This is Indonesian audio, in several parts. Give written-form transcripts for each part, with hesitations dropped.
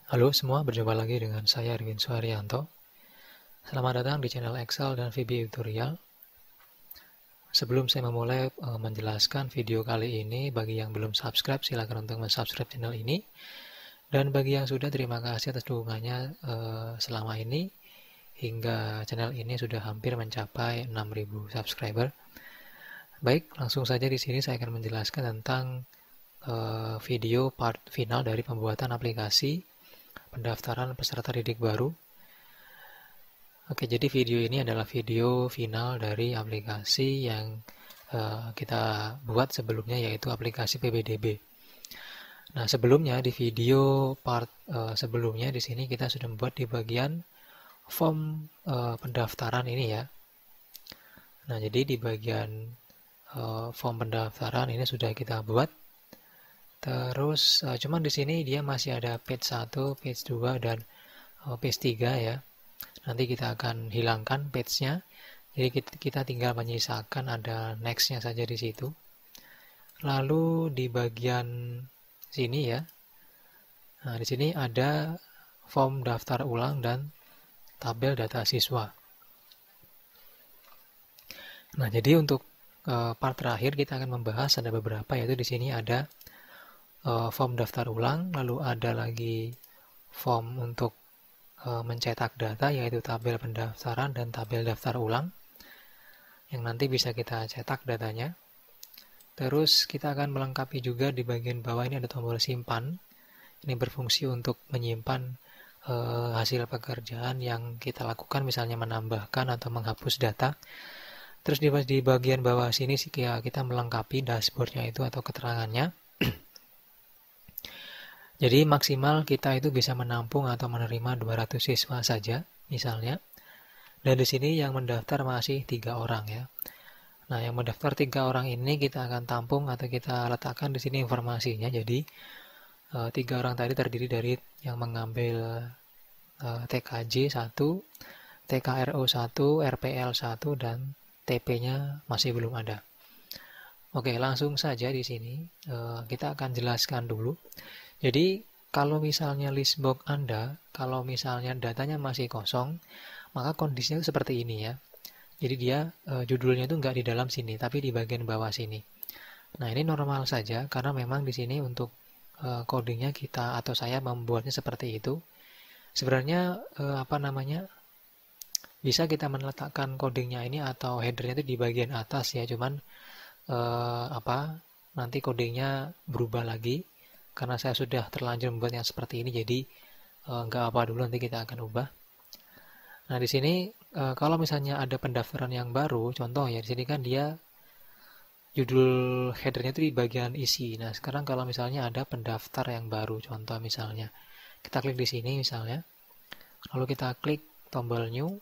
Halo semua, berjumpa lagi dengan saya Erwin Suharyanto. Selamat datang di channel Excel dan VB Tutorial. Sebelum saya memulai menjelaskan video kali ini, bagi yang belum subscribe silakan untuk subscribe channel ini. Dan bagi yang sudah, terima kasih atas dukungannya selama ini hingga channel ini sudah hampir mencapai 6.000 subscriber. Baik, langsung saja di sini saya akan menjelaskan tentang video part final dari pembuatan aplikasi pendaftaran peserta didik baru. Oke, jadi video ini adalah video final dari aplikasi yang kita buat sebelumnya, yaitu aplikasi PPDB. Nah, sebelumnya di video part sebelumnya di sini kita sudah membuat di bagian form pendaftaran ini ya. Nah, jadi di bagian form pendaftaran ini sudah kita buat. Terus cuman di sini dia masih ada page 1, page 2 dan page 3 ya. Nanti kita akan hilangkan page-nya. Jadi kita tinggal menyisakan ada next-nya saja di situ. Lalu di bagian sini ya. Nah, di sini ada form daftar ulang dan tabel data siswa. Nah, jadi untuk part terakhir kita akan membahas ada beberapa, yaitu di sini ada form daftar ulang, lalu ada lagi form untuk mencetak data, yaitu tabel pendaftaran dan tabel daftar ulang yang nanti bisa kita cetak datanya. Terus kita akan melengkapi juga di bagian bawah ini ada tombol simpan. Ini berfungsi untuk menyimpan hasil pekerjaan yang kita lakukan, misalnya menambahkan atau menghapus data. Terus di bagian bawah sini sih kita melengkapi dashboardnya itu atau keterangannya. Jadi maksimal kita itu bisa menampung atau menerima 200 siswa saja misalnya. Dan di sini yang mendaftar masih 3 orang ya. Nah, yang mendaftar 3 orang ini kita akan tampung atau kita letakkan di sini informasinya. Jadi 3 orang tadi terdiri dari yang mengambil TKJ 1, TKRO 1, RPL 1 dan TP-nya masih belum ada. Oke, langsung saja di sini kita akan jelaskan dulu. Jadi kalau misalnya list box Anda, kalau misalnya datanya masih kosong, maka kondisinya seperti ini ya. Jadi dia judulnya itu nggak di dalam sini, tapi di bagian bawah sini. Nah, ini normal saja karena memang di sini untuk codingnya kita atau saya membuatnya seperti itu. Sebenarnya bisa kita meletakkan codingnya ini atau headernya itu di bagian atas ya, cuman nanti codingnya berubah lagi karena saya sudah terlanjur membuat yang seperti ini, jadi nggak apa dulu, nanti kita akan ubah. Nah, di sini kalau misalnya ada pendaftaran yang baru, contoh ya, di sini kan dia judul headernya itu di bagian isi. Nah, sekarang kalau misalnya ada pendaftar yang baru, contoh misalnya, kita klik di sini misalnya, lalu kita klik tombol new.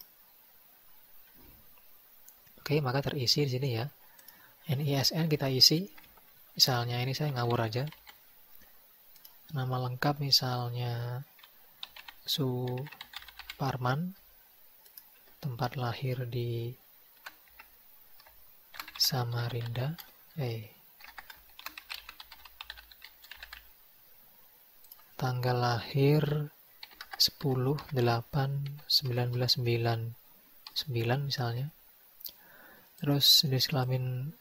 Oke, maka terisi di sini ya. NISN kita isi. Misalnya ini saya ngawur aja. Nama lengkap misalnya Suparman, tempat lahir di Samarinda. Tanggal lahir 10/8/1999 misalnya. Terus jenis kelamin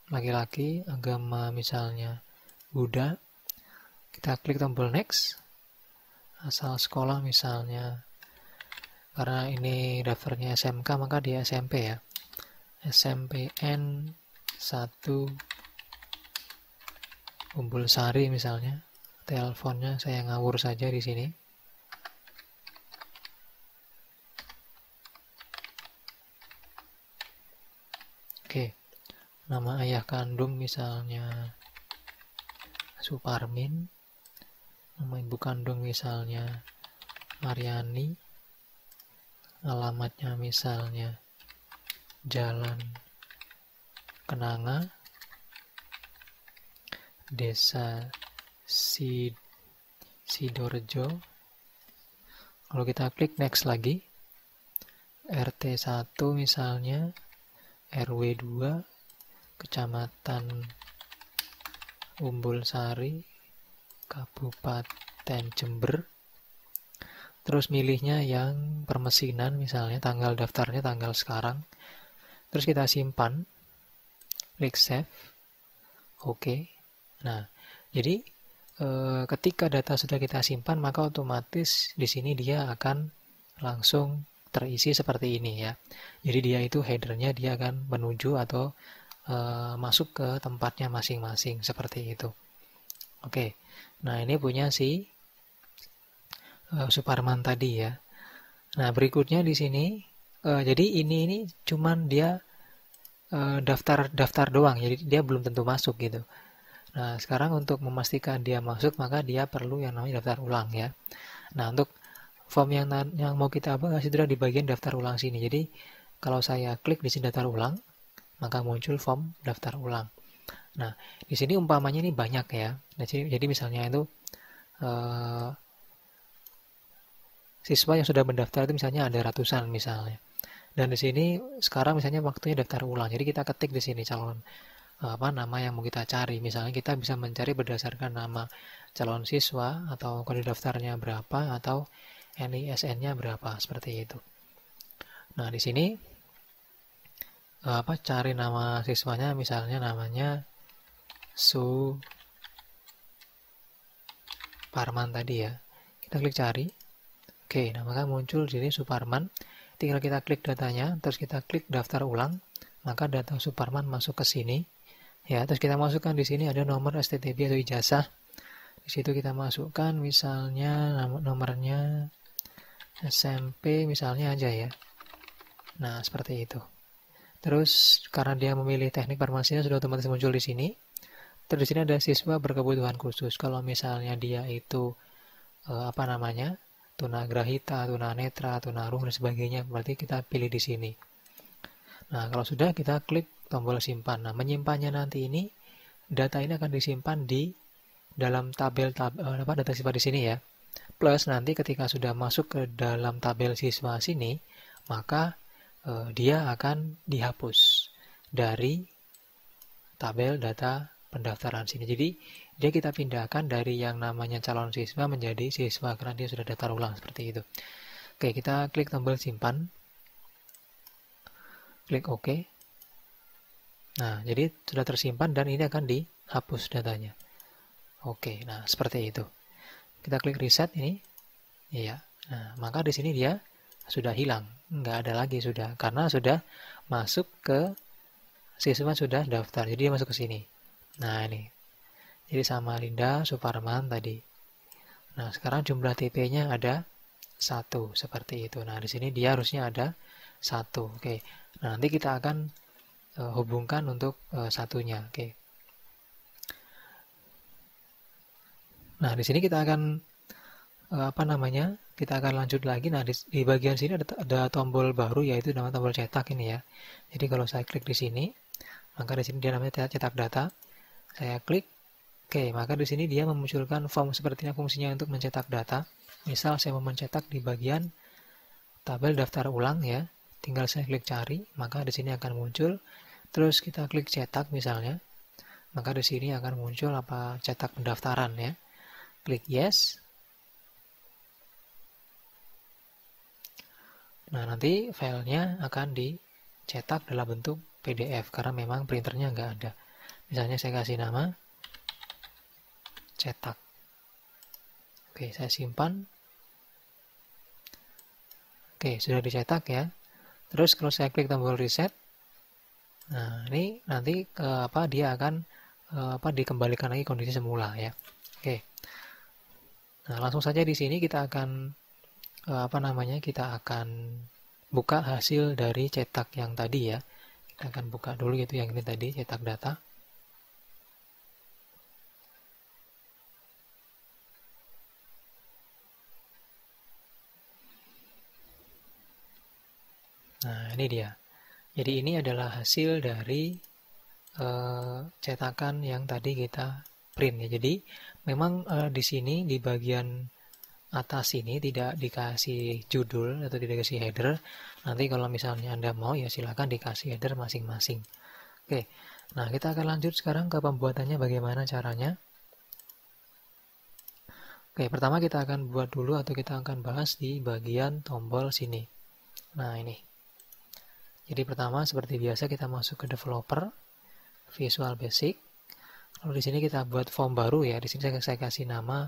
laki-laki, agama misalnya Buddha. Kita klik tombol next. Asal sekolah misalnya, karena ini daftarnya SMK maka dia SMP ya. SMPN 1 Umbul Sari misalnya. Teleponnya saya ngawur saja di sini. Oke. Nama ayah kandung misalnya Suparmin. Nama ibu kandung misalnya Mariani. Alamatnya misalnya Jalan Kenanga, Desa Sidorejo. Kalau kita klik next lagi, RT 1 misalnya, RW 2, Kecamatan Umbul Sari, Kabupaten Jember. terus milihnya yang permesinan, misalnya tanggal daftarnya tanggal sekarang, terus kita simpan, klik save, oke. Nah, jadi ketika data sudah kita simpan, maka otomatis di sini dia akan langsung terisi seperti ini ya. Jadi dia itu headernya dia akan menuju atau masuk ke tempatnya masing-masing seperti itu. Oke, nah ini punya si Suparman tadi ya. Nah berikutnya di sini, jadi ini cuman dia daftar doang, jadi dia belum tentu masuk gitu. Nah sekarang untuk memastikan dia masuk, maka dia perlu yang namanya daftar ulang ya. Nah untuk form yang mau kita bahas itu di bagian daftar ulang sini. Jadi kalau saya klik di sini daftar ulang, maka muncul form daftar ulang. Nah, di sini umpamanya ini banyak ya. Jadi misalnya itu siswa yang sudah mendaftar itu misalnya ada ratusan misalnya. Dan di sini sekarang misalnya waktunya daftar ulang. Jadi kita ketik di sini calon nama yang mau kita cari. Misalnya kita bisa mencari berdasarkan nama calon siswa atau kode daftarnya berapa atau NISN-nya berapa seperti itu. Nah, di sini cari nama siswanya, misalnya namanya Suparman tadi ya. Kita klik cari. Oke, nah maka muncul di sini Suparman. Tinggal kita klik datanya, terus kita klik daftar ulang, maka data Suparman masuk ke sini. Ya, terus kita masukkan di sini ada nomor STTB atau ijazah. Di situ kita masukkan misalnya nomornya SMP misalnya aja ya. Nah, seperti itu. Terus karena dia memilih teknik farmasinya sudah otomatis muncul di sini. Terus di sini ada siswa berkebutuhan khusus. Kalau misalnya dia itu tunagrahita, tunanetra, tunarungu dan sebagainya, berarti kita pilih di sini. Nah, kalau sudah kita klik tombol simpan. Nah, menyimpannya nanti ini data ini akan disimpan di dalam tabel data siswa di sini ya. Plus nanti ketika sudah masuk ke dalam tabel siswa sini, maka dia akan dihapus dari tabel data pendaftaran sini. Jadi dia kita pindahkan dari yang namanya calon siswa menjadi siswa karena dia sudah daftar ulang seperti itu. Oke, kita klik tombol simpan. Klik OK. Nah, jadi sudah tersimpan dan ini akan dihapus datanya. Oke, nah seperti itu. Kita klik reset ini. Iya. Nah, maka di sini dia sudah hilang. Nggak ada lagi sudah. Karena sudah masuk ke siswa sudah daftar. Jadi dia masuk ke sini. Nah, ini. Jadi sama Linda Suparman tadi. Nah, sekarang jumlah TP-nya ada 1 seperti itu. Nah, di sini dia harusnya ada 1. Oke. Nah, nanti kita akan hubungkan untuk satunya. Oke. Nah, di sini kita akan kita akan lanjut lagi. Nah, di bagian sini ada tombol baru yaitu nama tombol cetak ini ya. Jadi kalau saya klik di sini, maka di sini dia namanya cetak data. Saya klik, oke, maka di sini dia memunculkan form sepertinya fungsinya untuk mencetak data. Misal saya mau mencetak di bagian tabel daftar ulang ya, tinggal saya klik cari, maka di sini akan muncul. Terus kita klik cetak misalnya, maka di sini akan muncul cetak pendaftaran ya. Klik yes. Nah, nanti filenya akan dicetak dalam bentuk PDF karena memang printernya nggak ada. Misalnya saya kasih nama cetak. Oke, saya simpan. Oke, sudah dicetak ya. Terus kalau saya klik tombol reset, nah ini nanti dia akan dikembalikan lagi kondisi semula ya. Oke. Nah, langsung saja di sini kita akan kita akan buka hasil dari cetak yang tadi ya. Kita akan buka dulu gitu yang ini tadi, cetak data. Nah, ini dia. Jadi ini adalah hasil dari cetakan yang tadi kita print ya. Jadi memang di sini di bagian atas ini tidak dikasih judul atau tidak dikasih header. Nanti kalau misalnya Anda mau ya silakan dikasih header masing-masing. Oke. Nah, kita akan lanjut sekarang ke pembuatannya bagaimana caranya. Oke, pertama kita akan buat dulu atau kita akan bahas di bagian tombol sini. Nah, ini. Jadi pertama seperti biasa kita masuk ke developer, Visual Basic. Lalu di sini kita buat form baru ya. Di sini saya kasih nama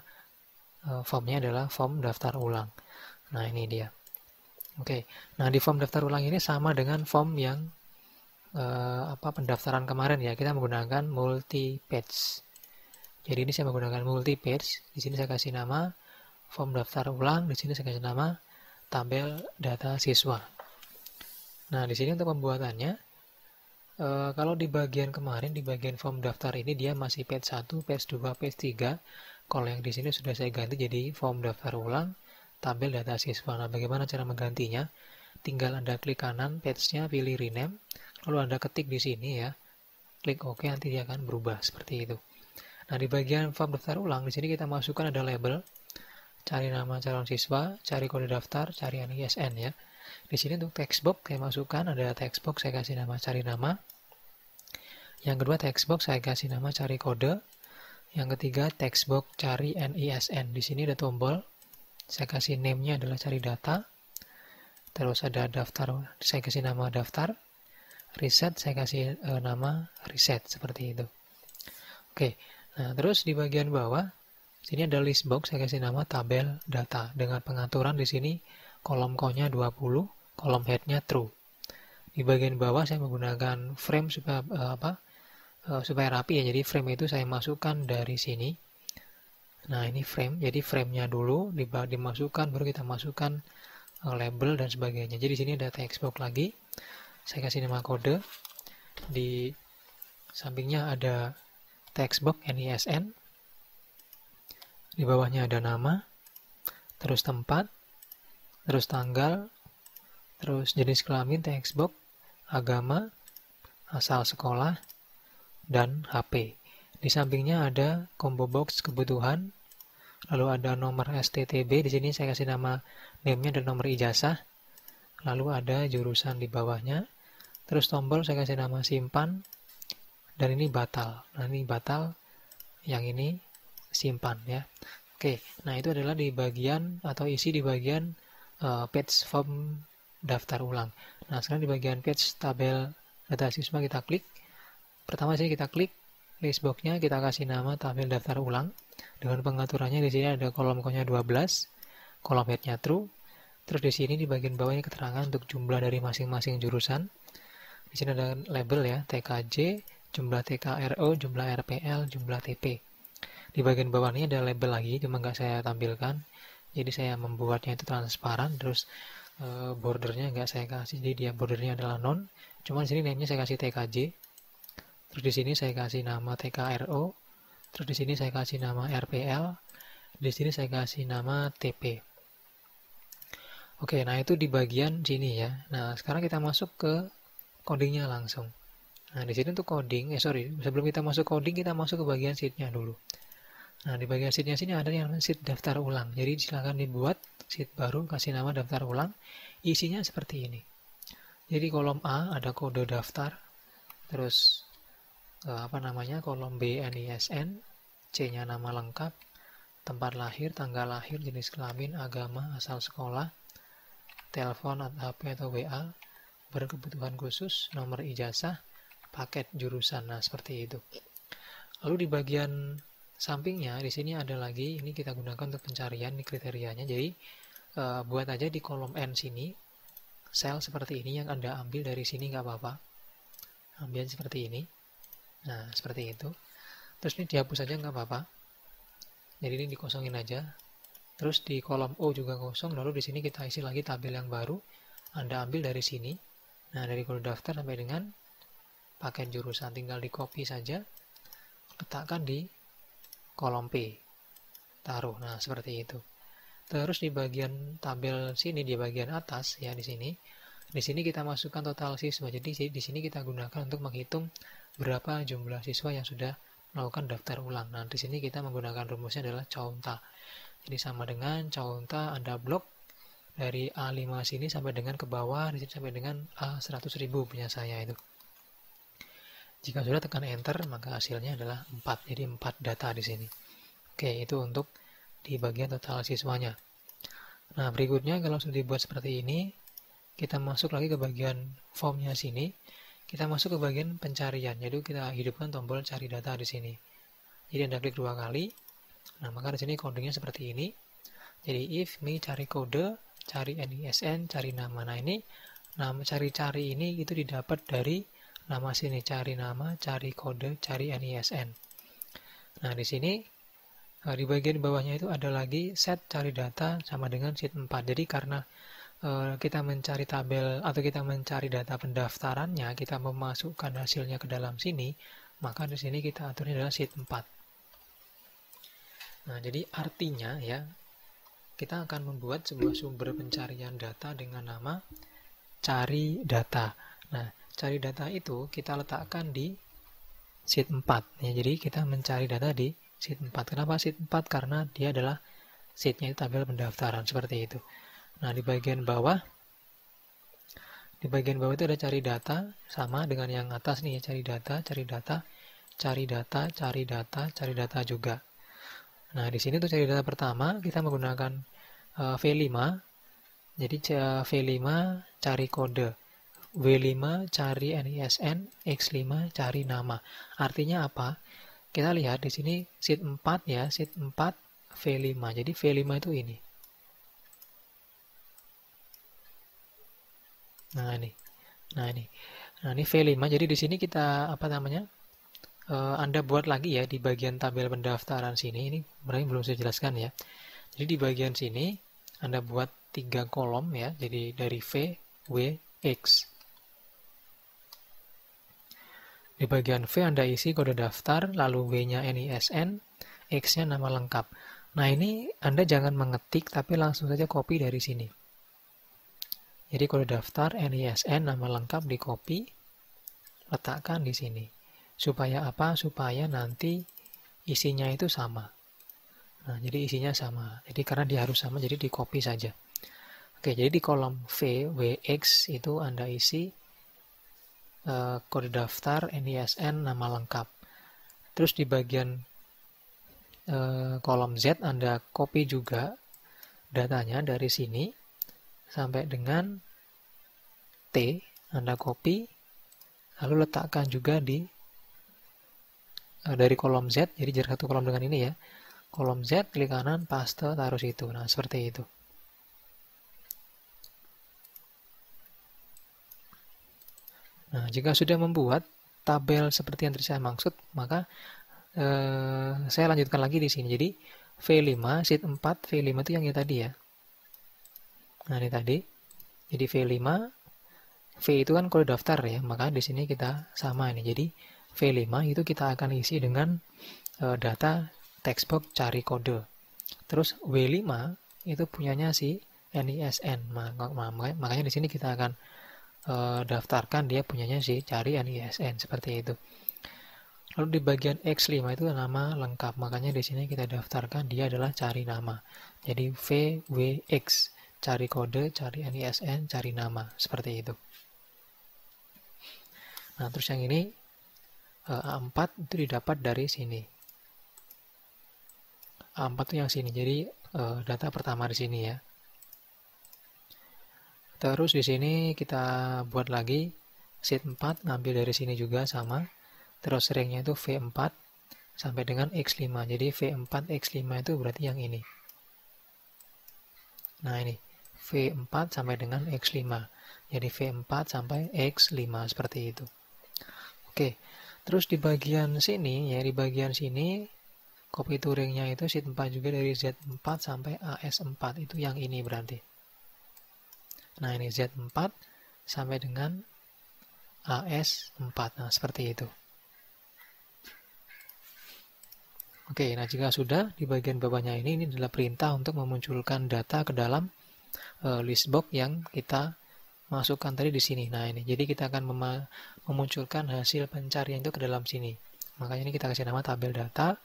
formnya adalah form daftar ulang. Nah, ini dia. Oke. Nah, di form daftar ulang ini sama dengan form yang pendaftaran kemarin ya. Kita menggunakan multi page. Jadi ini saya menggunakan multi page. Di sini saya kasih nama form daftar ulang. Di sini saya kasih nama tabel data siswa. Nah, di sini untuk pembuatannya, kalau di bagian kemarin, di bagian form daftar ini dia masih page 1, page 2, page 3. Kalau yang di sini sudah saya ganti jadi form daftar ulang, tabel data siswa. Nah, bagaimana cara menggantinya? Tinggal Anda klik kanan page-nya, pilih rename, lalu Anda ketik di sini ya. Klik OK, nanti dia akan berubah seperti itu. Nah, di bagian form daftar ulang, di sini kita masukkan ada label, cari nama calon siswa, cari kode daftar, cari NISN ya. Di sini untuk text box saya masukkan ada text box, saya kasih nama cari nama. Yang kedua text box saya kasih nama cari kode. Yang ketiga text box cari NISN. Di sini ada tombol, saya kasih name-nya adalah cari data. Terus ada daftar, saya kasih nama daftar. Reset saya kasih nama reset seperti itu. Oke. Nah, terus di bagian bawah sini ada list box, saya kasih nama tabel data dengan pengaturan di sini kolom co-nya 20, kolom head-nya true. Di bagian bawah saya menggunakan frame supaya supaya rapi ya. Jadi frame itu saya masukkan dari sini. Nah, ini frame. Jadi frame-nya dulu dimasukkan, baru kita masukkan label dan sebagainya. Jadi di sini ada text box lagi. Saya kasih nama kode. Di sampingnya ada text box NISN. Di bawahnya ada nama, terus tempat, terus tanggal, terus jenis kelamin text box, agama, asal sekolah, dan HP. Di sampingnya ada combo box kebutuhan, lalu ada nomor STTB. Di sini saya kasih nama name-nya dan nomor ijazah, lalu ada jurusan di bawahnya, terus tombol saya kasih nama simpan, dan ini batal. Nah, ini batal, yang ini simpan ya. Oke, nah itu adalah di bagian atau isi di bagian page form daftar ulang. Nah, sekarang di bagian page tabel data siswa kita klik. Pertama sih kita klik list box-nya, kita kasih nama tabel daftar ulang. Dengan pengaturannya di sini ada kolom co-nya 12, kolom head-nya true. Terus di sini di bagian bawah ini keterangan untuk jumlah dari masing-masing jurusan. Di sini ada label ya, TKJ, jumlah TKRO, jumlah RPL, jumlah TP. Di bagian bawah ini ada label lagi, cuma nggak saya tampilkan. Jadi saya membuatnya itu transparan, terus bordernya nggak saya kasih, jadi dia bordernya adalah non. Cuma di sini name-nya saya kasih TKJ. Terus di sini saya kasih nama TKRO. Terus di sini saya kasih nama RPL. Di sini saya kasih nama TP. Oke, nah itu di bagian sini ya. Nah, sekarang kita masuk ke codingnya langsung. Nah, di sini untuk coding, sebelum kita masuk coding, kita masuk ke bagian sheet-nya dulu. Nah, di bagian sheet-nya sini ada yang sheet daftar ulang. Jadi silakan dibuat sheet baru, kasih nama daftar ulang. Isinya seperti ini. Jadi kolom A ada kode daftar, terus kolom B NISN, C-nya nama lengkap, tempat lahir, tanggal lahir, jenis kelamin, agama, asal sekolah, telepon atau HP atau WA, berkebutuhan khusus, nomor ijazah, paket jurusan. Nah, seperti itu. Lalu di bagian sampingnya di sini ada lagi, ini kita gunakan untuk pencarian, ini kriterianya. Jadi buat aja di kolom N sini sel seperti ini, yang Anda ambil dari sini nggak apa-apa, ambil seperti ini. Nah, seperti itu. Terus ini dihapus aja nggak apa-apa, jadi ini dikosongin aja. Terus di kolom O juga kosong, lalu di sini kita isi lagi tabel yang baru, Anda ambil dari sini. Nah, dari kode daftar sampai dengan paket jurusan, tinggal di copy saja, letakkan di kolom P, taruh. Nah, seperti itu. Terus di bagian tabel sini, di bagian atas ya, di sini kita masukkan total siswa. Jadi di sini kita gunakan untuk menghitung berapa jumlah siswa yang sudah melakukan daftar ulang. Nah, di sini kita menggunakan rumusnya adalah counta. Jadi sama dengan counta Anda blok dari A5 sini sampai dengan ke bawah, di sini sampai dengan A100.000 punya saya itu. Jika sudah tekan enter, maka hasilnya adalah 4. Jadi 4 data di sini. Oke, itu untuk di bagian total siswanya. Nah, berikutnya kalau sudah dibuat seperti ini, kita masuk lagi ke bagian formnya sini. Kita masuk ke bagian pencarian. Jadi kita hidupkan tombol cari data di sini. Jadi Anda klik 2 kali. Nah, maka di sini codingnya seperti ini. Jadi if me cari kode, cari NISN, cari nama. Nah, ini nama cari-cari ini itu didapat dari nama sini, cari nama, cari kode, cari NISN. Nah, di sini di bagian bawahnya itu ada lagi set cari data sama dengan sheet 4. Jadi karena kita mencari tabel atau kita mencari data pendaftarannya, kita memasukkan hasilnya ke dalam sini, maka di sini kita aturnya adalah sheet 4. Nah, jadi artinya ya, kita akan membuat sebuah sumber pencarian data dengan nama cari data. Nah, cari data itu kita letakkan di sheet 4. Ya, jadi kita mencari data di sheet 4. Kenapa sheet 4? Karena dia adalah sheetnya itu tabel pendaftaran, seperti itu. Nah, di bagian bawah itu ada cari data, sama dengan yang atas nih, cari data, cari data, cari data, cari data, cari data juga. Nah, di sini tuh cari data pertama kita menggunakan V5. Jadi V5 cari kode, W5 cari NISN, X5 cari nama. Artinya apa? Kita lihat di sini sheet 4 ya, sheet 4 V5. Jadi V5 itu ini. Nah, ini. Nah, ini V5. Jadi di sini kita Anda buat lagi ya di bagian tabel pendaftaran sini. Ini belum saya jelaskan ya. Jadi di bagian sini Anda buat 3 kolom ya. Jadi dari V, W, X. Di bagian V Anda isi kode daftar, lalu W-nya NISN, X-nya nama lengkap. Nah, ini Anda jangan mengetik tapi langsung saja copy dari sini. Jadi kode daftar NISN nama lengkap di copy, letakkan di sini. Supaya apa? Supaya nanti isinya itu sama. Nah, jadi isinya sama. Jadi karena dia harus sama, jadi di copy saja. Oke, jadi di kolom V, W, X itu Anda isi kode daftar NISN nama lengkap. Terus di bagian kolom Z Anda copy juga datanya dari sini sampai dengan T, Anda copy, lalu letakkan juga dari kolom Z, jadi jarak satu kolom dengan ini ya, kolom Z, klik kanan, paste, taruh situ. Nah, seperti itu. Nah, jika sudah membuat tabel seperti yang tadi saya maksud, maka saya lanjutkan lagi di sini. Jadi V5, sheet 4, V5 itu yang ini tadi ya. Nah, ini tadi. Jadi V5, V itu kan kode daftar ya, maka di sini kita sama ini. Jadi V5 itu kita akan isi dengan data textbox cari kode. Terus W5 itu punyanya si NISN. Makanya di sini kita akan daftarkan dia punyanya si cari NISN, seperti itu. Lalu di bagian X5 itu nama lengkap, makanya di sini kita daftarkan dia adalah cari nama. Jadi VWX, cari kode, cari NISN, cari nama, seperti itu. Nah, terus yang ini A4 itu didapat dari sini. A4 itu yang sini, jadi data pertama di sini ya. Terus di sini kita buat lagi sheet 4, ngambil dari sini juga sama. Terus ringnya itu V4 sampai dengan X5. Jadi V4 X5 itu berarti yang ini. Nah, ini V4 sampai dengan X5. Jadi V4 sampai X5 seperti itu. Oke. Terus di bagian sini ya, di bagian sini copy to ringnya itu sheet 4 juga dari Z4 sampai AS4. Itu yang ini berarti. Nah, ini Z4 sampai dengan AS4. Nah, seperti itu. Oke, nah jika sudah, di bagian bawahnya ini adalah perintah untuk memunculkan data ke dalam list box yang kita masukkan tadi di sini. Nah, ini. Jadi kita akan memunculkan hasil pencarian itu ke dalam sini. Makanya ini kita kasih nama tabel data.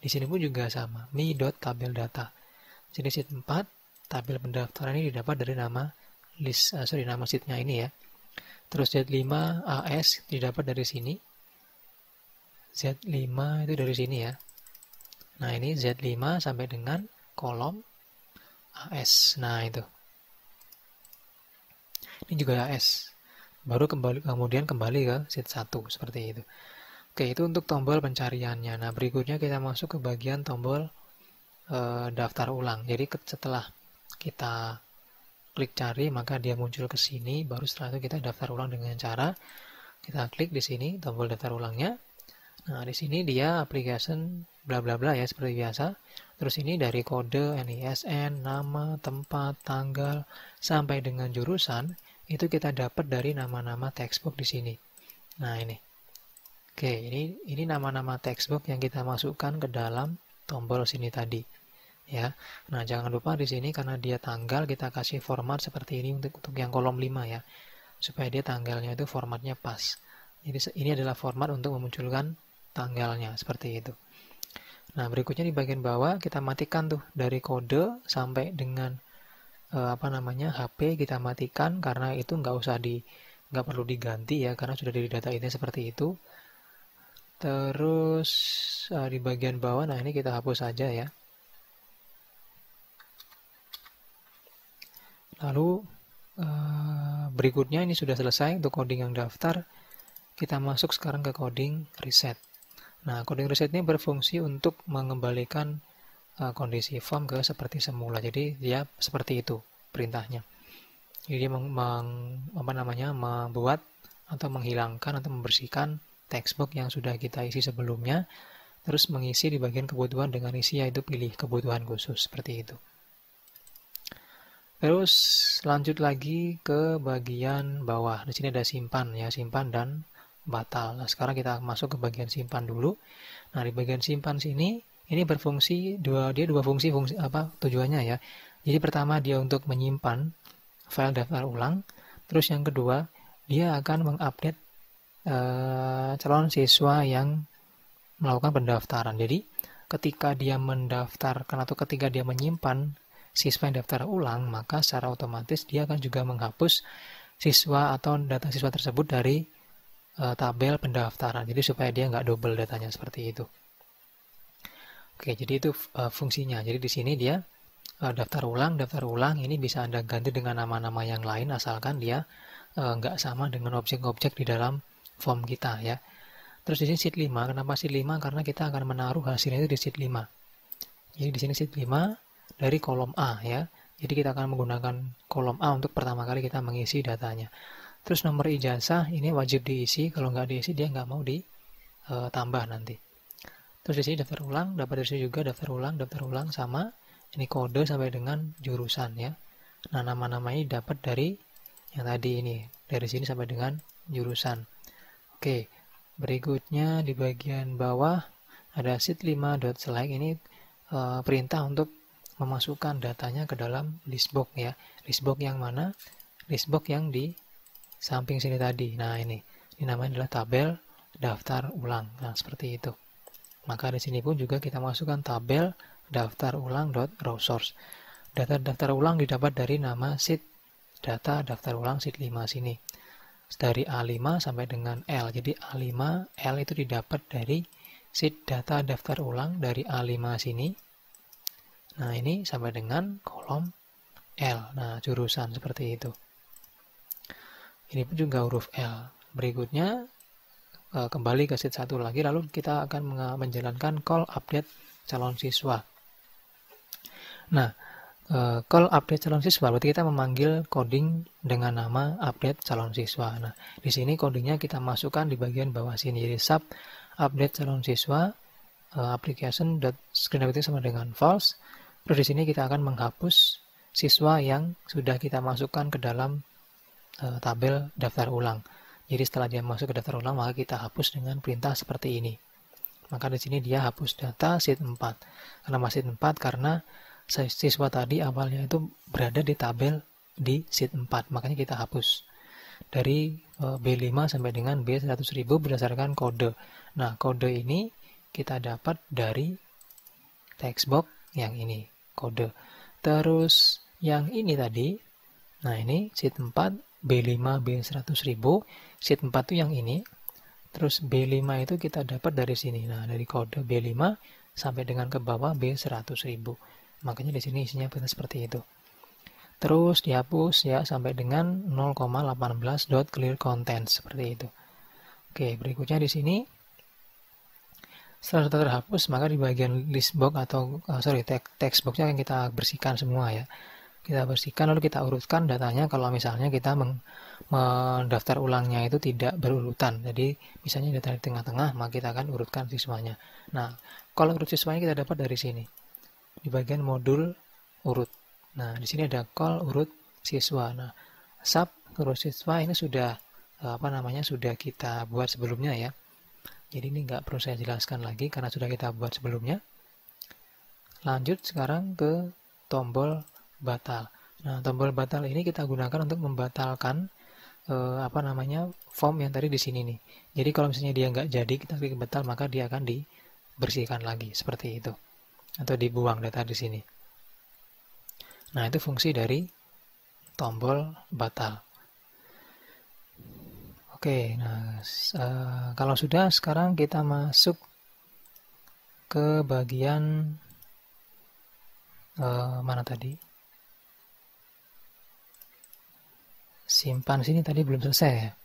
Di sini pun juga sama, mi.tabeldata. Jadi sheet 4, tabel pendaftaran ini didapat dari nama nama sheetnya ini ya. Terus Z5 AS didapat dari sini. Z5 itu dari sini ya. Nah, ini Z5 sampai dengan kolom AS. Nah, itu. Ini juga AS. Baru kemudian kembali ke sheet 1 seperti itu. Oke, itu untuk tombol pencariannya. Nah, berikutnya kita masuk ke bagian tombol daftar ulang. Jadi setelah kita klik cari, maka dia muncul ke sini. Baru setelah itu kita daftar ulang dengan cara kita klik di sini tombol daftar ulangnya. Nah, di sini dia application bla bla bla ya, seperti biasa. Terus ini dari kode, NISN, nama, tempat, tanggal, sampai dengan jurusan, itu kita dapat dari nama-nama textbook di sini. Nah, ini. Oke, ini nama-nama textbook yang kita masukkan ke dalam tombol sini tadi. Ya. Nah, jangan lupa di sini karena dia tanggal, kita kasih format seperti ini untuk yang kolom 5 ya. Supaya dia tanggalnya itu formatnya pas. Jadi ini adalah format untuk memunculkan tanggalnya seperti itu. Nah, berikutnya di bagian bawah kita matikan tuh dari kode sampai dengan HP kita matikan karena itu nggak perlu diganti ya karena sudah di data ini seperti itu. Terus di bagian bawah, nah ini kita hapus saja ya. Lalu berikutnya ini sudah selesai untuk coding yang daftar. Kita masuk sekarang ke coding reset. Nah, coding reset ini berfungsi untuk mengembalikan kondisi form ke seperti semula. Jadi dia seperti itu perintahnya. Jadi dia membuat atau menghilangkan atau membersihkan textbook yang sudah kita isi sebelumnya, terus mengisi di bagian kebutuhan dengan isi yaitu pilih kebutuhan khusus seperti itu. Terus lanjut lagi ke bagian bawah. Di sini ada simpan ya, simpan dan batal. Nah, sekarang kita masuk ke bagian simpan dulu. Nah, di bagian simpan sini ini berfungsi dua fungsi tujuannya ya. Jadi pertama dia untuk menyimpan file daftar ulang, terus yang kedua dia akan mengupdate calon siswa yang melakukan pendaftaran. Jadi ketika dia mendaftarkan atau ketika dia menyimpan siswa yang daftar ulang, maka secara otomatis dia akan juga menghapus siswa atau data siswa tersebut dari tabel pendaftaran. Jadi supaya dia nggak double datanya seperti itu. Oke, jadi itu fungsinya. Jadi di sini dia daftar ulang ini bisa Anda ganti dengan nama-nama yang lain asalkan dia nggak sama dengan objek-objek di dalam form kita ya. Terus di sini sheet 5. Kenapa sheet 5? Karena kita akan menaruh hasilnya itu di sheet 5. Jadi di sini sheet 5 dari kolom A ya. Jadi kita akan menggunakan kolom A untuk pertama kali kita mengisi datanya. Terus nomor ijazah ini wajib diisi, kalau nggak diisi dia nggak mau ditambah nanti. Terus di sini daftar ulang, dapat dari sini juga daftar ulang sama ini kode sampai dengan jurusan ya. Nah, nama-nama ini dapat dari yang tadi ini, dari sini sampai dengan jurusan. Oke, berikutnya di bagian bawah ada sheet 5.select ini perintah untuk memasukkan datanya ke dalam listbox ya. Listbox yang mana? Listbox yang di samping sini tadi. Nah, ini namanya adalah tabel daftar ulang. Nah, seperti itu. Maka di sini pun juga kita masukkan tabel daftar ulang.raw source. Data daftar ulang didapat dari nama sheet data daftar ulang sheet 5 sini. Dari A5 sampai dengan L. Jadi A5, L itu didapat dari sheet data daftar ulang dari A5 sini. Nah, ini sampai dengan kolom L. Nah, jurusan seperti itu. Ini pun juga huruf L. Berikutnya kembali ke sheet 1 lagi, lalu kita akan menjalankan call update calon siswa. Nah, call update calon siswa berarti kita memanggil coding dengan nama update calon siswa. Nah, di sini codingnya kita masukkan di bagian bawah sini. Jadi sub update calon siswa application.screenActivity sama dengan false. Terus di sini kita akan menghapus siswa yang sudah kita masukkan ke dalam tabel daftar ulang. Jadi setelah dia masuk ke daftar ulang, maka kita hapus dengan perintah seperti ini. Maka di sini dia hapus data sheet 4. Kenapa sheet 4? Karena siswa tadi awalnya itu berada di tabel di sheet 4. Makanya kita hapus. Dari B5 sampai dengan B100.000 berdasarkan kode. Nah, kode ini kita dapat dari textbox yang ini, kode. Terus yang ini tadi, nah ini sheet 4, B5, B100.000, sheet 4 itu yang ini, terus B5 itu kita dapat dari sini, nah dari kode B5 sampai dengan ke bawah B100.000. Makanya di sini isinya seperti itu. Terus dihapus ya sampai dengan 0,18.clearContent seperti itu. Oke, berikutnya di sini setelah sudah terhapus, maka di bagian list box atau text boxnya akan kita bersihkan semua ya. Kita bersihkan lalu kita urutkan datanya kalau misalnya kita mendaftar ulangnya itu tidak berurutan. Jadi misalnya data di tengah-tengah, maka kita akan urutkan siswanya. Nah, kalau urut siswanya kita dapat dari sini. Di bagian modul urut. Nah, di sini ada call urut siswa. Nah, sub urut siswa ini sudah sudah kita buat sebelumnya ya. Jadi ini nggak perlu saya jelaskan lagi karena sudah kita buat sebelumnya. Lanjut sekarang ke tombol batal. Nah, tombol batal ini kita gunakan untuk membatalkan form yang tadi di sini nih. Jadi kalau misalnya dia nggak jadi, kita klik batal, maka dia akan dibersihkan lagi seperti itu, atau dibuang data di sini. Nah, itu fungsi dari tombol batal. Oke, nah kalau sudah, sekarang kita masuk ke bagian mana tadi? Simpan sini tadi belum selesai ya.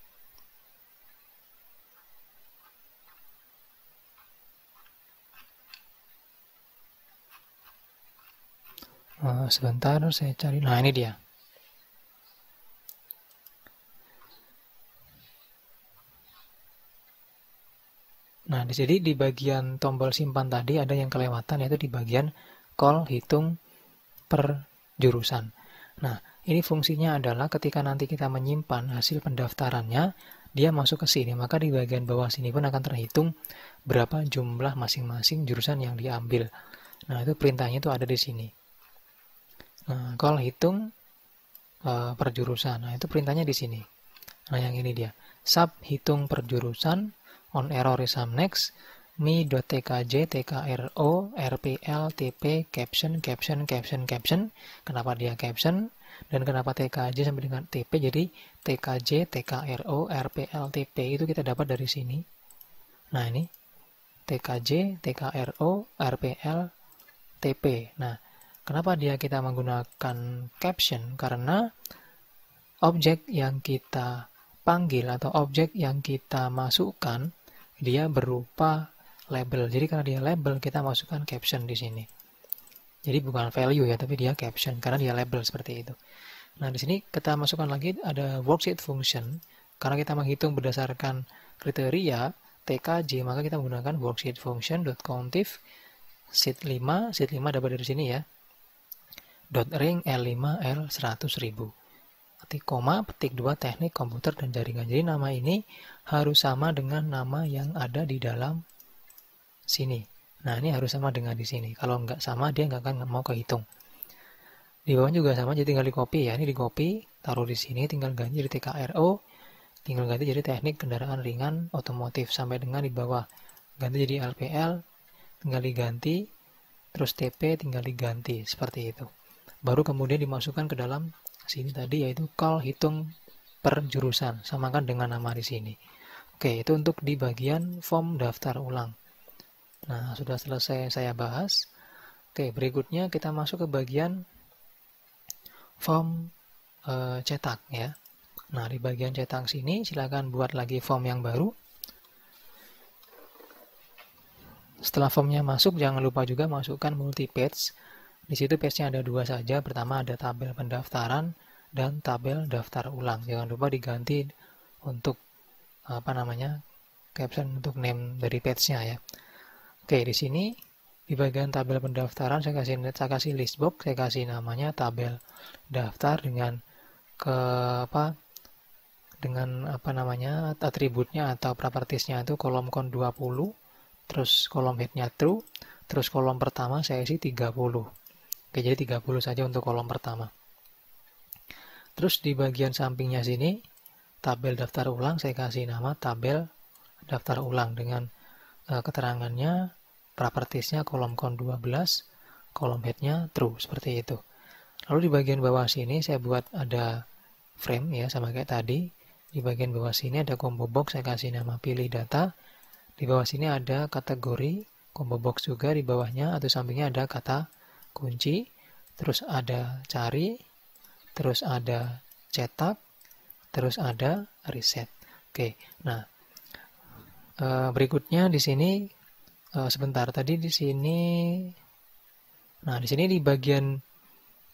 Sebentar saya cari. Nah, ini dia. Nah, jadi di bagian tombol simpan tadi ada yang kelewatan, yaitu di bagian call hitung per jurusan. Nah, ini fungsinya adalah ketika nanti kita menyimpan hasil pendaftarannya, dia masuk ke sini, maka di bagian bawah sini pun akan terhitung berapa jumlah masing-masing jurusan yang diambil. Nah, itu perintahnya itu ada di sini. Nah, call hitung per jurusan. Nah, itu perintahnya di sini. Nah, yang ini dia. Sub hitung per jurusan, on error resum next, mi.tkj, tkro, rpl, tp, caption. Kenapa dia caption? Dan kenapa TKJ sampai dengan TP? Jadi TKJ, TKRO, RPL, TP itu kita dapat dari sini. Nah, ini TKJ, TKRO, RPL, TP. Nah, kenapa kita menggunakan caption? Karena objek yang kita panggil atau objek yang kita masukkan dia berupa label. Jadi karena dia label, kita masukkan caption di sini. Jadi bukan value ya, tapi dia caption karena dia label seperti itu. Nah, di sini kita masukkan lagi ada worksheet function. Karena kita menghitung berdasarkan kriteria TKJ, maka kita menggunakan worksheet function.countif sheet 5 dapat dari sini ya. .ring L5 L 100.000. Ketik koma, petik 2 teknik komputer dan jaringan. Jadi nama ini harus sama dengan nama yang ada di dalam sini. Nah, ini harus sama dengan di sini. Kalau nggak sama, dia nggak akan mau kehitung. Di bawah juga sama, jadi tinggal di copy ya. Ini di copy, taruh di sini, tinggal ganti jadi TKRO, tinggal ganti jadi teknik kendaraan ringan otomotif sampai dengan di bawah. Ganti jadi LPL, tinggal diganti, terus TP tinggal diganti seperti itu. Baru kemudian dimasukkan ke dalam sini tadi, yaitu call hitung per jurusan, samakan dengan nama di sini. Oke, itu untuk di bagian form daftar ulang. Nah, sudah selesai saya bahas. Oke, berikutnya kita masuk ke bagian form cetak ya. Nah, di bagian cetak sini silakan buat lagi form yang baru. Setelah formnya masuk, jangan lupa juga masukkan multi-page. Di situ page-nya ada 2 saja. Pertama ada tabel pendaftaran dan tabel daftar ulang. Jangan lupa diganti untuk caption untuk name dari page-nya ya. Oke, di sini di bagian tabel pendaftaran saya kasih list box, saya kasih namanya tabel daftar dengan atributnya atau propertiesnya itu kolom count 20, terus kolom headnya true, terus kolom pertama saya isi 30. Oke, jadi 30 saja untuk kolom pertama. Terus di bagian sampingnya sini tabel daftar ulang saya kasih nama tabel daftar ulang dengan keterangannya, propertiesnya kolom count 12, kolom headnya true, seperti itu. Lalu di bagian bawah sini saya buat ada frame ya, sama kayak tadi. Di bagian bawah sini ada combo box, saya kasih nama pilih data. Di bawah sini ada kategori combo box juga, di bawahnya atau sampingnya ada kata kunci, terus ada cari, terus ada cetak, terus ada reset. Oke, nah berikutnya di sini sebentar tadi di sini. Nah, di sini di bagian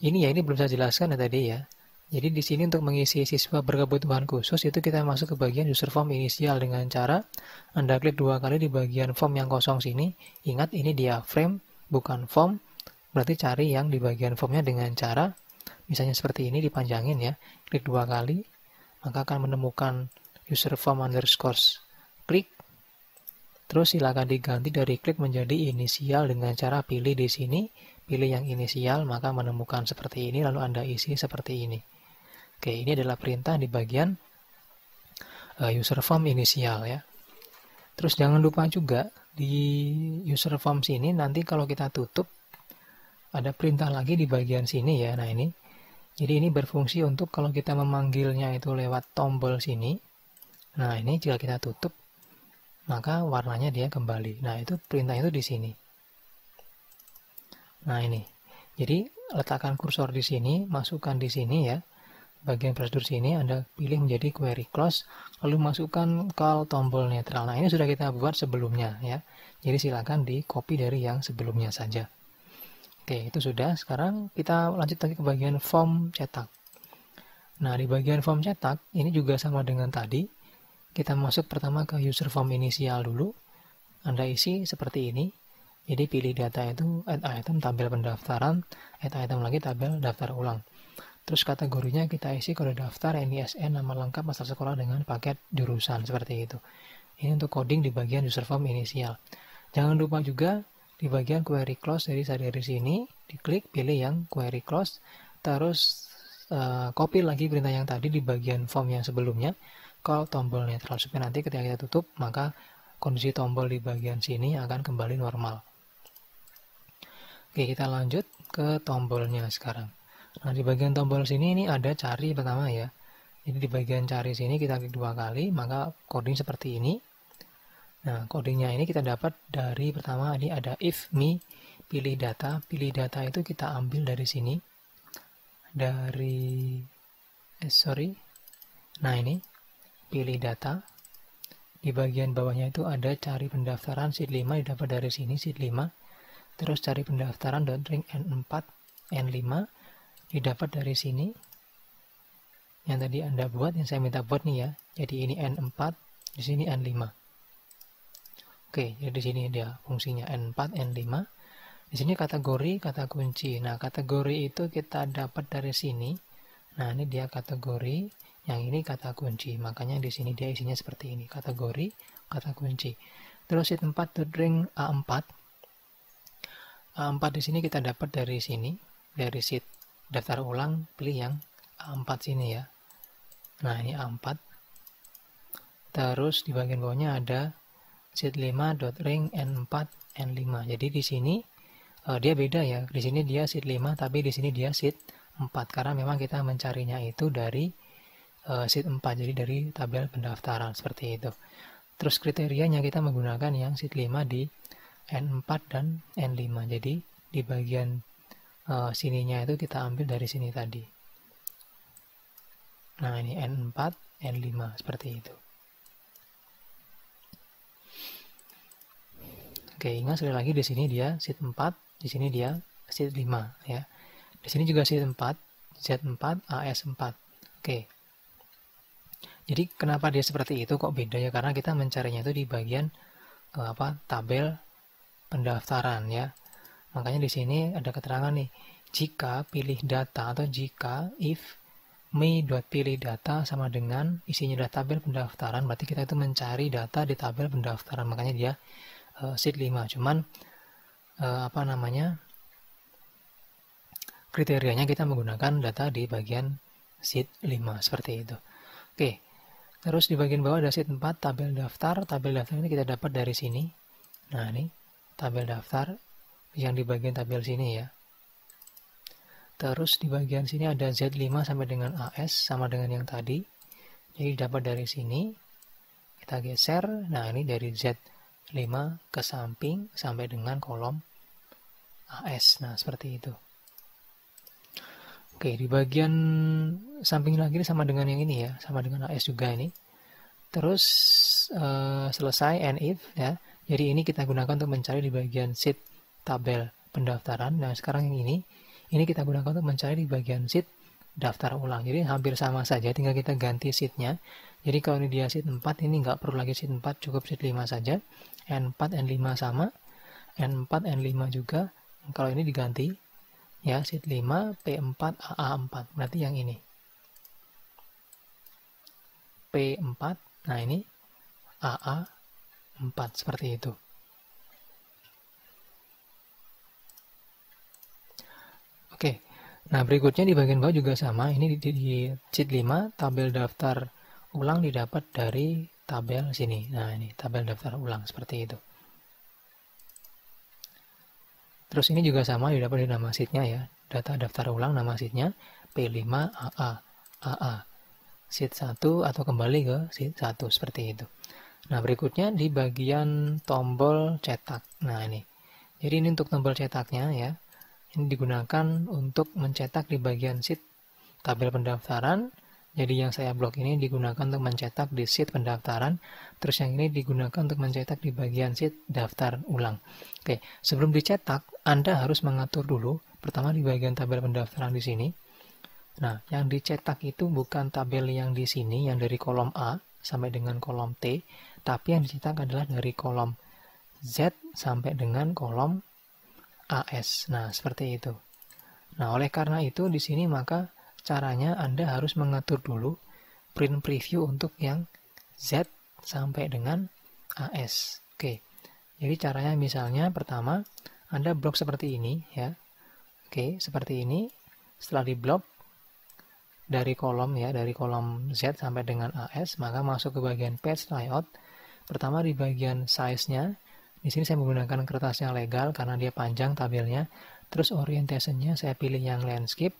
ini ya, ini belum saya jelaskan ya tadi ya. Jadi di sini untuk mengisi siswa berkebutuhan khusus itu kita masuk ke bagian user form inisial dengan cara Anda klik 2 kali di bagian form yang kosong sini. Ingat ini dia frame bukan form, berarti cari yang di bagian formnya dengan cara misalnya seperti ini, dipanjangin ya. Klik 2 kali, maka akan menemukan user form underscore klik. Terus silakan diganti dari klik menjadi inisial dengan cara pilih di sini, pilih yang inisial, maka menemukan seperti ini, lalu Anda isi seperti ini. Oke, ini adalah perintah di bagian user form inisial ya. Terus jangan lupa juga di user form sini nanti kalau kita tutup ada perintah lagi di bagian sini ya. Nah ini, jadi ini berfungsi untuk kalau kita memanggilnya itu lewat tombol sini. Nah ini jika kita tutup maka warnanya dia kembali. Nah itu perintah itu di sini. Nah ini, jadi letakkan kursor di sini, masukkan di sini ya. Bagian prosedur sini Anda pilih menjadi query close, lalu masukkan call tombol netral. Nah ini sudah kita buat sebelumnya ya. Jadi silakan di copy dari yang sebelumnya saja. Oke, itu sudah. Sekarang kita lanjut lagi ke bagian form cetak. Nah di bagian form cetak ini juga sama dengan tadi. Kita masuk pertama ke user form inisial dulu. Anda isi seperti ini. Jadi pilih data itu add item tabel pendaftaran, add item lagi tabel daftar ulang. Terus kategorinya kita isi kode daftar, NISN, nama lengkap, asal sekolah dengan paket jurusan seperti itu. Ini untuk coding di bagian user form inisial. Jangan lupa juga di bagian query close, jadi dari sini diklik pilih yang query close, terus copy lagi perintah yang tadi di bagian form yang sebelumnya. Call tombol netral supaya nanti ketika kita tutup maka kondisi tombol di bagian sini akan kembali normal. Oke, kita lanjut ke tombolnya sekarang. Nah di bagian tombol sini ini ada cari pertama ya. Jadi di bagian cari sini kita klik 2 kali maka coding seperti ini. Nah codingnya ini kita dapat dari pertama ini ada if me pilih data itu kita ambil dari sini dari nah ini pilih data. Di bagian bawahnya itu ada cari pendaftaran sheet 5 didapat dari sini sheet 5. Terus cari pendaftaran .ring N4 N5 didapat dari sini. Yang tadi Anda buat, yang saya minta buat nih ya. Jadi ini N4, di sini N5. Oke, jadi di sini dia fungsinya N4 N5. Di sini kategori kata kunci. Nah, kategori itu kita dapat dari sini. Nah, ini dia kategori. Yang ini kata kunci, makanya di sini dia isinya seperti ini, kategori, kata kunci. Terus sheet 4.ring A4. A4 di sini kita dapat dari sini, dari sheet daftar ulang, pilih yang A4 sini ya. Nah, ini A4. Terus di bagian bawahnya ada sheet 5.ring N4 N5. Jadi di sini dia beda ya. Di sini dia sheet 5, tapi di sini dia sheet 4 karena memang kita mencarinya itu dari sheet 4, jadi dari tabel pendaftaran seperti itu. Terus kriterianya kita menggunakan yang sheet 5 di N4 dan N5. Jadi di bagian sininya itu kita ambil dari sini tadi. Nah, ini N4, N5 seperti itu. Oke, ingat sekali lagi di sini dia sheet 4, di sini dia sheet 5 ya. Di sini juga sheet 4, Z4, AS4. Oke. Jadi kenapa dia seperti itu kok beda ya? Karena kita mencarinya itu di bagian tabel pendaftaran ya. Makanya di sini ada keterangan nih, jika pilih data atau jika if me.pilih data sama dengan isinya adalah tabel pendaftaran, berarti kita itu mencari data di tabel pendaftaran. Makanya dia sheet 5. Cuman kriterianya kita menggunakan data di bagian sheet 5 seperti itu. Oke. Terus di bagian bawah ada sheet 4, tabel daftar. Tabel daftar ini kita dapat dari sini. Nah, ini tabel daftar yang di bagian tabel sini ya. Terus di bagian sini ada Z5 sampai dengan AS sama dengan yang tadi. Jadi dapat dari sini. Kita geser. Nah, ini dari Z5 ke samping sampai dengan kolom AS. Nah, seperti itu. Oke, di bagian samping lagi sama dengan yang ini ya, sama dengan AS juga ini. Terus selesai and if ya. Jadi ini kita gunakan untuk mencari di bagian sheet tabel pendaftaran. Nah, sekarang yang ini kita gunakan untuk mencari di bagian sheet daftar ulang. Jadi hampir sama saja, tinggal kita ganti sheetnya. Jadi kalau ini dia sheet 4, ini nggak perlu lagi sheet 4, cukup sheet 5 saja. N4, N5 sama. N4, N5 juga. Kalau ini diganti ya, sheet 5, P4, AA4. Berarti yang ini. P4, nah ini AA4, seperti itu. Oke, nah berikutnya di bagian bawah juga sama. Ini di sheet 5, tabel daftar ulang didapat dari tabel sini. Nah ini tabel daftar ulang, seperti itu. Terus ini juga sama, didapat dari nama sheetnya ya. Data daftar ulang, nama sheetnya P5AA. AA. Sheet 1 atau kembali ke sheet 1, seperti itu. Nah berikutnya di bagian tombol cetak. Nah ini. Jadi ini untuk tombol cetaknya ya. Ini digunakan untuk mencetak di bagian sheet tabel pendaftaran. Jadi yang saya blok ini digunakan untuk mencetak di sheet pendaftaran. Terus yang ini digunakan untuk mencetak di bagian sheet daftar ulang. Oke, sebelum dicetak, Anda harus mengatur dulu. Pertama di bagian tabel pendaftaran di sini. Nah, yang dicetak itu bukan tabel yang di sini, yang dari kolom A sampai dengan kolom T. Tapi yang dicetak adalah dari kolom Z sampai dengan kolom AS. Nah, seperti itu. Nah, oleh karena itu di sini maka caranya Anda harus mengatur dulu print preview untuk yang Z sampai dengan AS. Oke. Jadi caranya misalnya pertama Anda blok seperti ini ya. Oke, seperti ini. Setelah diblok dari kolom ya, dari kolom Z sampai dengan AS, maka masuk ke bagian page layout. Pertama di bagian size-nya. Di sini saya menggunakan kertas yang legal karena dia panjang tabelnya. Terus orientation-nya saya pilih yang landscape.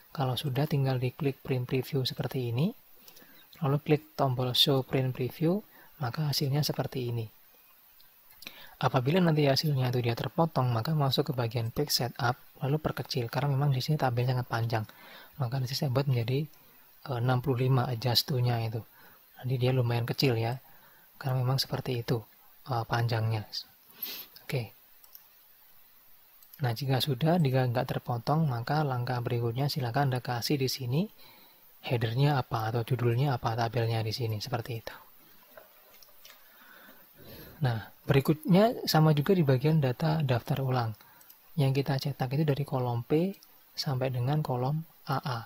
Kalau sudah tinggal diklik print preview seperti ini. Lalu klik tombol show print preview, maka hasilnya seperti ini. Apabila nanti hasilnya itu dia terpotong, maka masuk ke bagian page setup, lalu perkecil karena memang di sini tabelnya sangat panjang. Maka di sini saya buat menjadi 65 adjust to-nya itu. Nanti dia lumayan kecil ya. Karena memang seperti itu panjangnya. Oke. Nah, jika nggak terpotong, maka langkah berikutnya silakan Anda kasih di sini headernya apa atau judulnya apa, tabelnya di sini seperti itu. Nah, berikutnya sama juga di bagian data daftar ulang. Yang kita cetak itu dari kolom P sampai dengan kolom AA.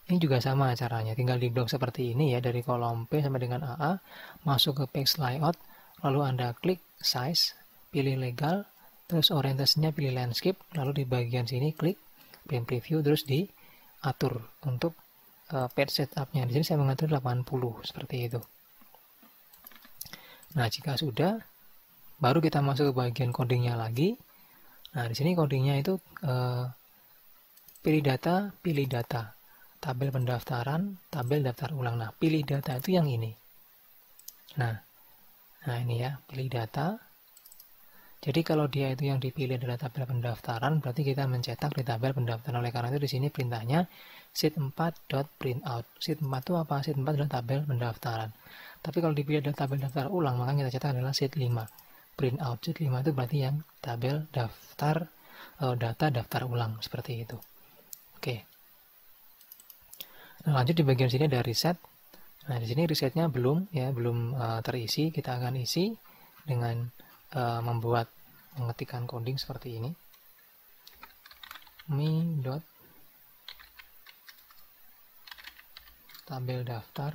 Ini juga sama caranya, tinggal di blok seperti ini ya, dari kolom P sampai dengan AA, masuk ke page layout, lalu Anda klik size, pilih legal, terus orientasinya pilih landscape, lalu di bagian sini klik print preview, terus diatur untuk page setupnya. Di sini saya mengatur 80 seperti itu. Nah, jika sudah, baru kita masuk ke bagian codingnya lagi. Nah, di sini codingnya itu pilih data, tabel pendaftaran, tabel daftar ulang. Nah, pilih data itu yang ini. Nah ini ya, pilih data. Jadi kalau dia itu yang dipilih adalah tabel pendaftaran, berarti kita mencetak di tabel pendaftaran. Oleh karena itu di sini perintahnya sheet4.printout. Sheet 4 itu apa? Sheet 4 adalah tabel pendaftaran. Tapi kalau dipilih adalah tabel daftar ulang, maka kita cetak adalah sheet 5. Printout sheet 5 itu berarti yang tabel daftar data daftar ulang seperti itu. Oke. Nah, lanjut di bagian sini ada reset. Nah, di sini resetnya belum terisi. Kita akan isi dengan mengetikkan coding seperti ini. tabel daftar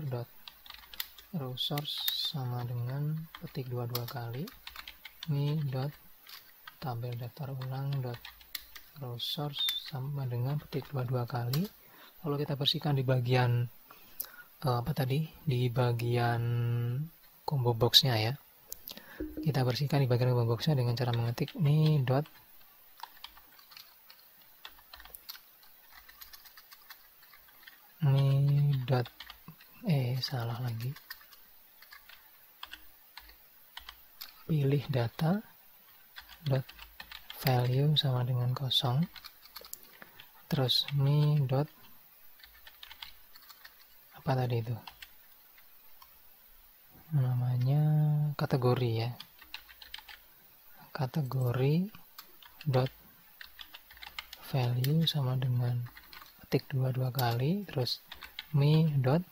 row source sama dengan ketik 22 kali tabel daftar ulang row source sama dengan ketik 22 kali. Lalu kita bersihkan di bagian di bagian combo box-nya ya. Kita bersihkan di bagian combo box-nya dengan cara mengetik salah lagi. Pilih data value sama dengan 0. Terus mi dot apa tadi itu? Namanya kategori ya. Kategori dot value sama dengan ketik dua kali, terus mi dot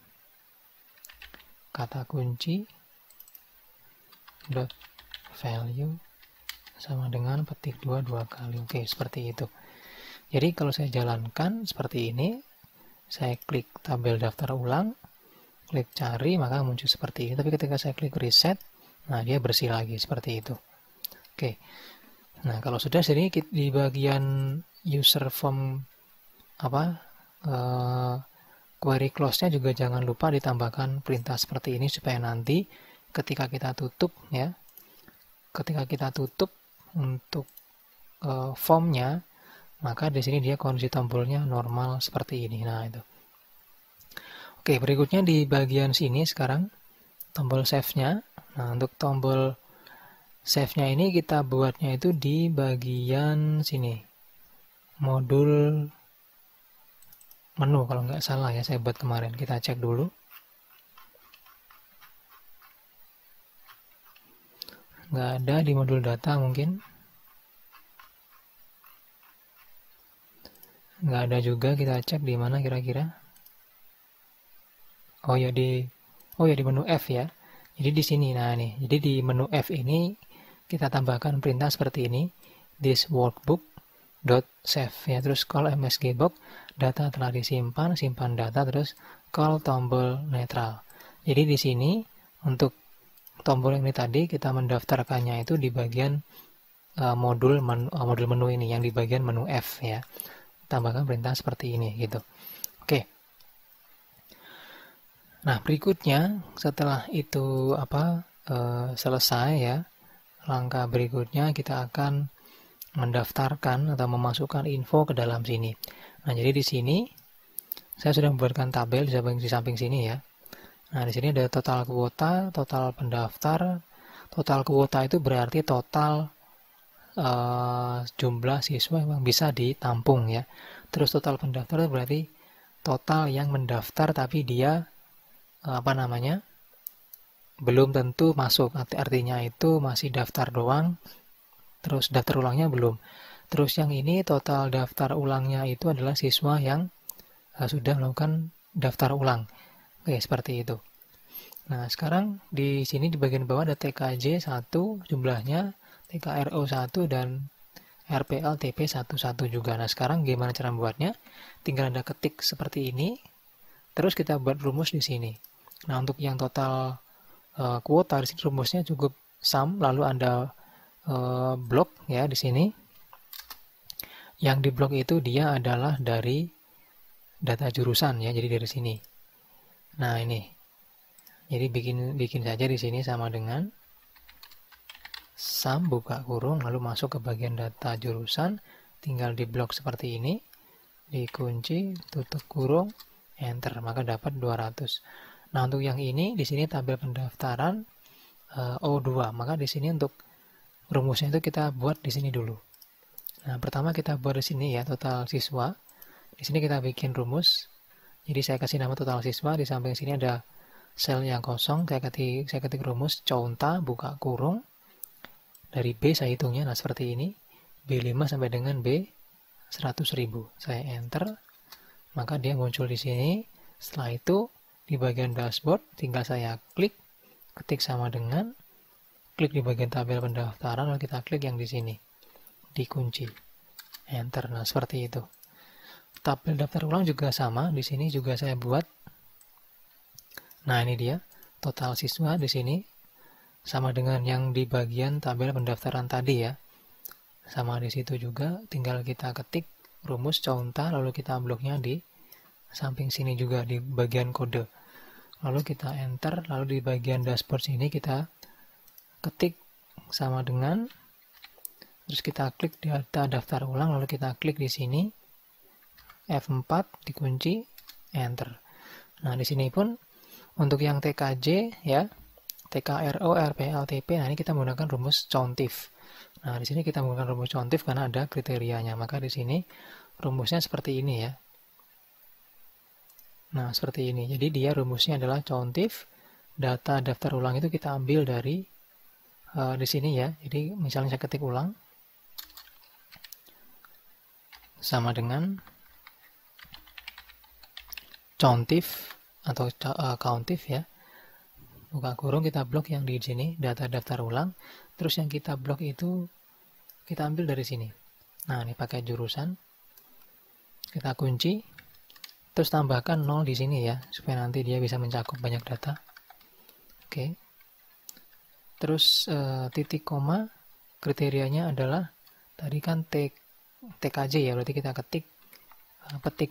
kata kunci dot value sama dengan petik dua kali. Oke, seperti itu. Jadi kalau saya jalankan seperti ini, saya klik tabel daftar ulang, klik cari, maka muncul seperti ini. Tapi ketika saya klik reset, nah dia bersih lagi seperti itu. Oke. Nah, kalau sudah sini di bagian user form query close-nya juga jangan lupa ditambahkan perintah seperti ini supaya nanti ketika kita tutup ya, ketika kita tutup untuk formnya, maka di sini dia kondisi tombolnya normal seperti ini. Nah, itu. Oke, berikutnya di bagian sini sekarang tombol save-nya. Nah, untuk tombol save-nya ini kita buatnya itu di bagian sini. Modul menu kalau nggak salah ya, saya buat kemarin. Kita cek dulu. Nggak ada di modul data mungkin. Nggak ada juga, kita cek di mana kira-kira. Oh ya di menu F ya. Jadi di sini, nah nih. Jadi di menu F ini kita tambahkan perintah seperti ini. This workbook dot save ya, terus call msgbox, data telah disimpan, simpan data, terus call tombol netral. Jadi di sini untuk tombol ini tadi kita mendaftarkannya itu di bagian modul menu ini yang di bagian menu F ya. Tambahkan perintah seperti ini gitu. Oke. Nah, berikutnya setelah itu selesai ya, langkah berikutnya kita akan mendaftarkan atau memasukkan info ke dalam sini. Nah, jadi di sini saya sudah membuatkan tabel di samping sini ya. Nah, di sini ada total kuota, total pendaftar. Total kuota itu berarti total jumlah siswa yang bisa ditampung ya. Terus total pendaftar itu berarti total yang mendaftar tapi dia belum tentu masuk, artinya itu masih daftar doang, terus daftar ulangnya belum. Terus yang ini total daftar ulangnya itu adalah siswa yang sudah melakukan daftar ulang. Oke, seperti itu. Nah, sekarang di sini di bagian bawah ada TKJ 1 jumlahnya, TKRO 1 dan RPLTP 11 juga. Nah, sekarang gimana cara membuatnya? Tinggal Anda ketik seperti ini, terus kita buat rumus di sini. Nah, untuk yang total kuota di sini rumusnya cukup sum, lalu Anda blok ya di sini. Yang di blok itu dia adalah dari data jurusan ya, jadi dari sini. Nah, ini. Jadi bikin saja di sini sama dengan sum buka kurung lalu masuk ke bagian data jurusan, tinggal di blok seperti ini, dikunci, tutup kurung, enter, maka dapat 200. Nah, untuk yang ini di sini tabel pendaftaran O2, maka di sini untuk rumusnya itu kita buat di sini dulu. Nah, pertama kita buat di sini ya total siswa. Di sini kita bikin rumus. Jadi saya kasih nama total siswa, di samping sini ada sel yang kosong, saya ketik rumus conta buka kurung. Dari B saya hitungnya, nah seperti ini, B5 sampai dengan B100.000. Saya enter, maka dia muncul di sini. Setelah itu, di bagian dashboard, tinggal saya klik, ketik sama dengan, klik di bagian tabel pendaftaran, lalu kita klik yang di sini, dikunci, enter. Nah, seperti itu. Tabel daftar ulang juga sama, di sini juga saya buat. Nah, ini dia, total siswa di sini. Sama dengan yang di bagian tabel pendaftaran tadi ya. Sama di situ juga, tinggal kita ketik rumus conta, lalu kita bloknya di samping sini juga di bagian kode. Lalu kita enter, lalu di bagian dashboard sini kita ketik sama dengan, terus kita klik data daftar ulang, lalu kita klik di sini, F4 dikunci, enter. Nah, di sini pun untuk yang TKJ ya, TKRO, RPLTP, nah ini kita menggunakan rumus COUNTIF. Nah, di sini kita menggunakan rumus contif karena ada kriterianya. Maka di sini rumusnya seperti ini ya. Nah, seperti ini. Jadi dia rumusnya adalah contif. Data daftar ulang itu kita ambil dari di sini ya. Jadi misalnya saya ketik ulang sama dengan contif atau countif ya. Buka kurung, kita blok yang di sini data daftar ulang. Terus yang kita blok itu kita ambil dari sini. Nah, ini pakai jurusan. Kita kunci. Terus tambahkan 0 di sini ya, supaya nanti dia bisa mencakup banyak data. Oke. Terus titik koma kriterianya adalah tadi kan TKJ ya, berarti kita petik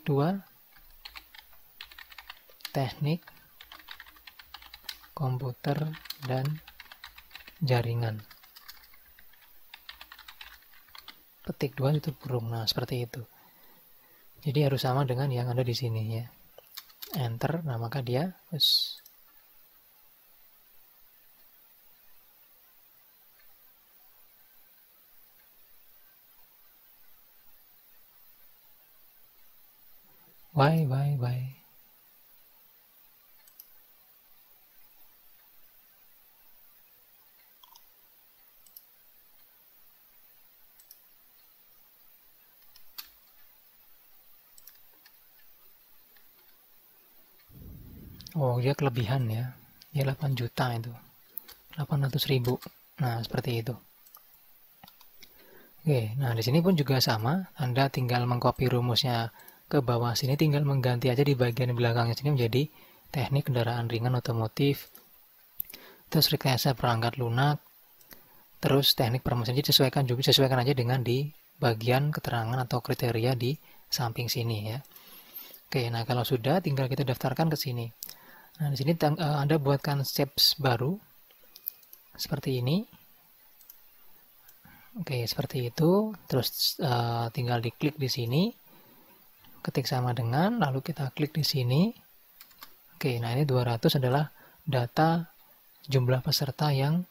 2 teknik komputer dan jaringan. Petik 2 itu burung. Nah, seperti itu. Jadi harus sama dengan yang ada di sini ya. Enter, nah maka dia why. Oh, dia kelebihan ya. Dia 8 juta itu. 800.000. Nah, seperti itu. Oke, nah di sini pun juga sama. Anda tinggal mengcopy rumusnya ke bawah sini, tinggal mengganti aja di bagian belakangnya sini menjadi teknik kendaraan ringan otomotif. Terus rekayasa perangkat lunak. Terus teknik permesin, sesuaikan aja dengan di bagian keterangan atau kriteria di samping sini ya. Oke, nah kalau sudah tinggal kita daftarkan ke sini. Nah, di sini Anda buatkan steps baru seperti ini. Oke, seperti itu. Terus tinggal diklik di sini. Ketik sama dengan, lalu kita klik di sini. Oke, nah ini 200 adalah data jumlah peserta yang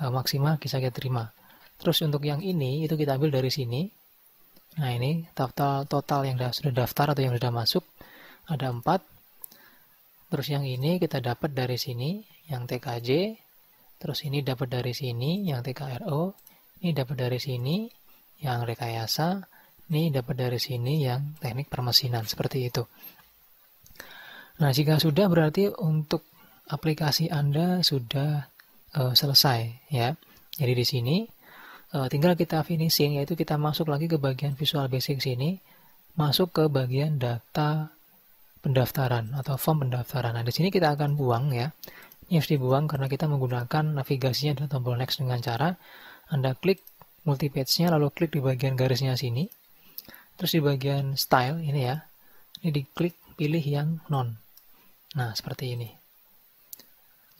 maksimal bisa kita terima. Terus untuk yang ini, itu kita ambil dari sini. Nah, ini total yang sudah daftar atau yang sudah masuk. Ada 4. Terus yang ini kita dapat dari sini, yang TKJ. Terus ini dapat dari sini, yang TKRO. Ini dapat dari sini, yang rekayasa. Ini dapat dari sini, yang teknik permesinan. Seperti itu. Nah, jika sudah berarti untuk aplikasi Anda sudah selesai ya. Jadi di sini tinggal kita finishing, yaitu kita masuk lagi ke bagian Visual Basic sini, masuk ke bagian data pendaftaran atau form pendaftaran. Nah, di sini kita akan buang ya. Ini harus dibuang karena kita menggunakan navigasinya adalah tombol next dengan cara Anda klik multipage-nya lalu klik di bagian garisnya sini. Terus di bagian style ini ya. Ini diklik pilih yang non. Nah, seperti ini.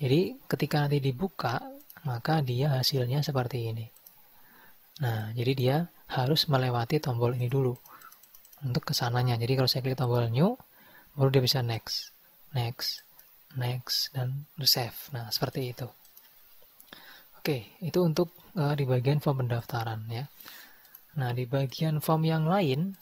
Jadi, ketika nanti dibuka, maka dia hasilnya seperti ini. Nah, jadi dia harus melewati tombol ini dulu untuk kesananya. Jadi, kalau saya klik tombol new, baru dia bisa next, dan save. Nah, seperti itu. Oke, itu untuk di bagian form pendaftaran ya. Nah, di bagian form yang lain,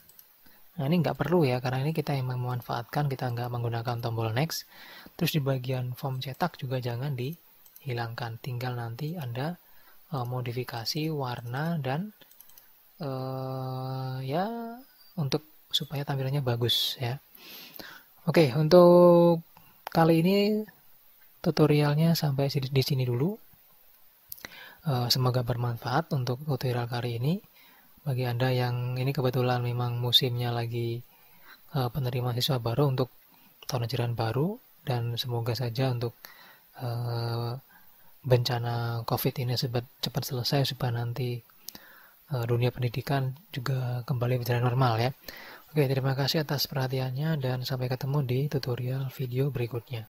nah ini nggak perlu ya, karena ini kita yang memanfaatkan, kita nggak menggunakan tombol next. Terus di bagian form cetak juga jangan dihilangkan. Tinggal nanti Anda modifikasi warna dan ya untuk supaya tampilannya bagus ya. Oke, untuk kali ini tutorialnya sampai di sini dulu. Semoga bermanfaat untuk tutorial kali ini. Bagi Anda yang ini kebetulan memang musimnya lagi penerimaan siswa baru untuk tahun ajaran baru, dan semoga saja untuk bencana COVID ini cepat selesai supaya nanti dunia pendidikan juga kembali berjalan normal ya. Oke, terima kasih atas perhatiannya dan sampai ketemu di tutorial video berikutnya.